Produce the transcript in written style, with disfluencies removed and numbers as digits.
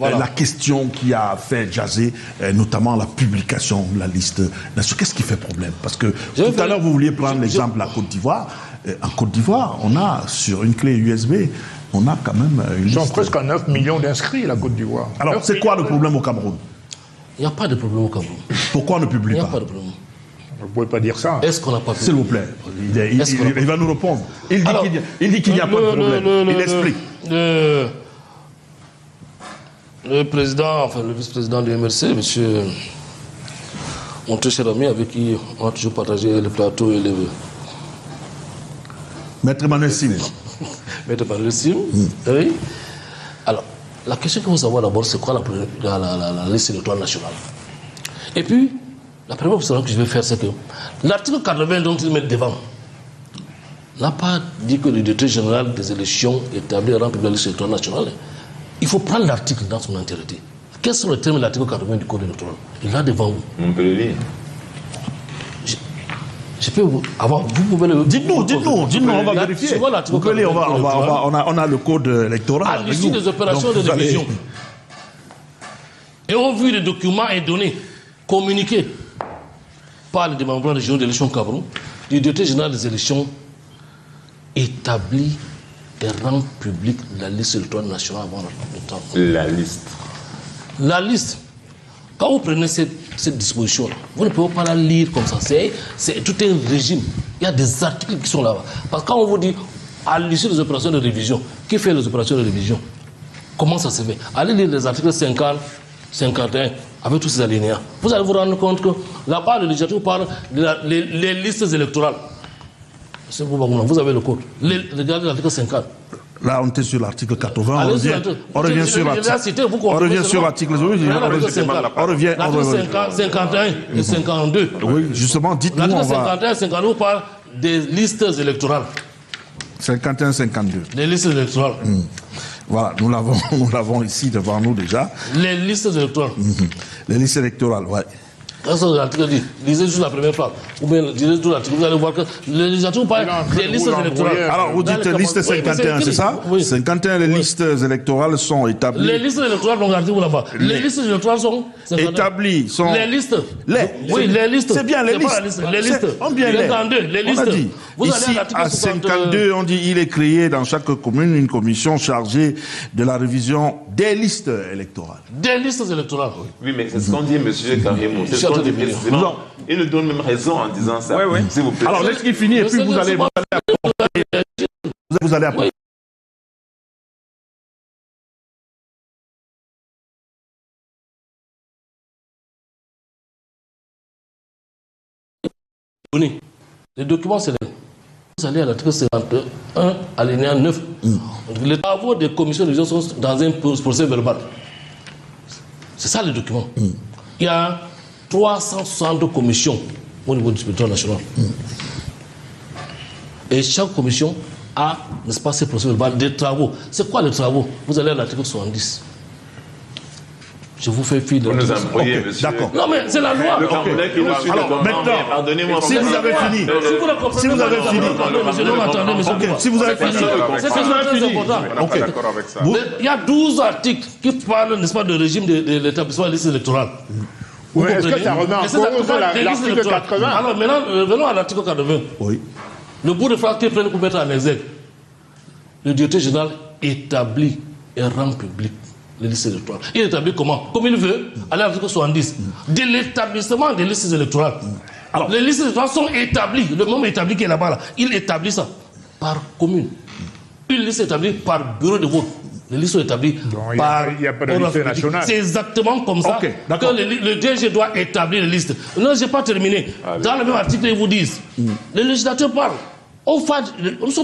la question qui a fait jaser, notamment la publication de la liste nationale. Qu'est-ce qui fait problème? Parce que tout à l'heure, vous vouliez prendre l'exemple de la Côte d'Ivoire. En Côte d'Ivoire, on a sur une clé USB, on a quand même une liste. Ils sont presque à 9 millions d'inscrits, la Côte d'Ivoire. Alors, c'est quoi le problème au Cameroun? Il n'y a pas de problème au Cameroun. Pourquoi on ne publie pas? Il n'y a pas de problème. Vous ne pouvez pas dire ça. Est-ce qu'on n'a pas publié? S'il vous plaît. Il va nous répondre. Il dit qu'il n'y a pas de problème. Il explique. Le président, enfin le vice-président du MRC, M. mon très cher ami, avec qui on a toujours partagé le plateau et le... Maître Emmanuel Sim. Maître Emmanuel Sim, oui. Alors, la question qu'il faut savoir d'abord, c'est quoi la liste électorale nationale? Et puis, la première observation que je vais faire, c'est que l'article 80 dont ils mettent devant n'a pas dit que le directeur général des élections établit rend public la liste électorale nationale. Il faut prendre l'article dans son entièreté. Quels sont les termes de l'article 80 du Code électoral? Il est là devant vous. On peut le lire. Je peux vous... vous pouvez le... Dites-nous, on va vérifier. Vous pouvez lire, on a le Code électoral. À l'issue des opérations de révision. Et au vu des documents et données communiqués par les démembrements régionaux d'élections Cameroun, le directeur général des élections établit et rend public la liste électorale nationale avant le temps. La liste. La liste. Quand vous prenez cette disposition, vous ne pouvez pas la lire comme ça. C'est tout un régime. Il y a des articles qui sont là-bas. Parce que quand on vous dit, à l'issue des opérations de révision, qui fait les opérations de révision? Comment ça se fait? Allez lire les articles 50, 51, avec tous ces alinéas. Vous allez vous rendre compte que là-bas, le législateur parle les listes électorales. Vous avez le code. Regardez l'article 50. Là, on était sur l'article 80. On revient sur l'article. On revient sur l'article. On revient. L'article 51 et 52. Oui, justement, dites-nous. L'article 51 et 52 parle des listes électorales. 51, 52. Les listes électorales. Voilà, nous l'avons ici devant nous déjà. Les listes électorales. Les listes électorales, oui. L'article dit, lisez juste la première phrase, ou bien lisez tout l'article, vous allez voir que le législateur parle des listes électorales. Alors, vous dites liste 51, c'est ça? Oui. 51, les listes électorales sont établies. Les listes électorales, regardez-vous là-bas. Les listes électorales sont établies. Les listes. Oui, les listes. C'est bien, les listes. Les listes. On bien les. 52, les listes. On a dit. Ici, à 52, on dit il est créé dans chaque commune une commission chargée de la révision des listes électorales. Des listes électorales. Oui, mais c'est ce qu'on dit, M. Karimou. C'est ce qu'on dit précisément. Il nous donne même raison en disant ça. Oui, s'il vous plaît. Alors, laissez-qu'il finisse et puis vous allez apporter. Les documents, c'est les... Vous allez à l'article 51, alinéa 9. Les travaux des commissions de révision sont dans un procès verbal. C'est ça les documents. Il y a 362 commissions au niveau du territoire national. Et chaque commission a, n'est-ce pas, ces procès verbal des travaux. C'est quoi les travaux? Vous allez à l'article 70. Je vous fais fi de... Vous nous embrouillez, monsieur. D'accord. Non, mais c'est la loi. Le Camerounais qui nous suit de maintenant, pardonnez-moi. si vous avez fini. Si vous avez fini. Si vous avez fini. C'est très important. D'accord avec ça. Il y a 12 articles qui parlent, n'est-ce pas, du régime de l'établissement des listes électorales. Oui, est-ce que ça remet en cause l'article 80? Alors maintenant, venons à l'article 80. Oui. Le bout de phrase qu'ils prennent pour mettre en exergue. Le directeur général établit et rend public les listes électorales. Il établit comment? Comme il veut, à l'article 70. De l'établissement des listes électorales. Alors, les listes électorales sont établies. Le membre établi qui est là-bas, il établit ça par commune. Une liste établie par bureau de vote. Les listes sont établies par... Il n'y a pas de liste nationale. C'est exactement comme ça que le DG doit établir les listes. Non, je n'ai pas terminé. Dans le même article, ils vous disent, les législateurs parlent. Nous sommes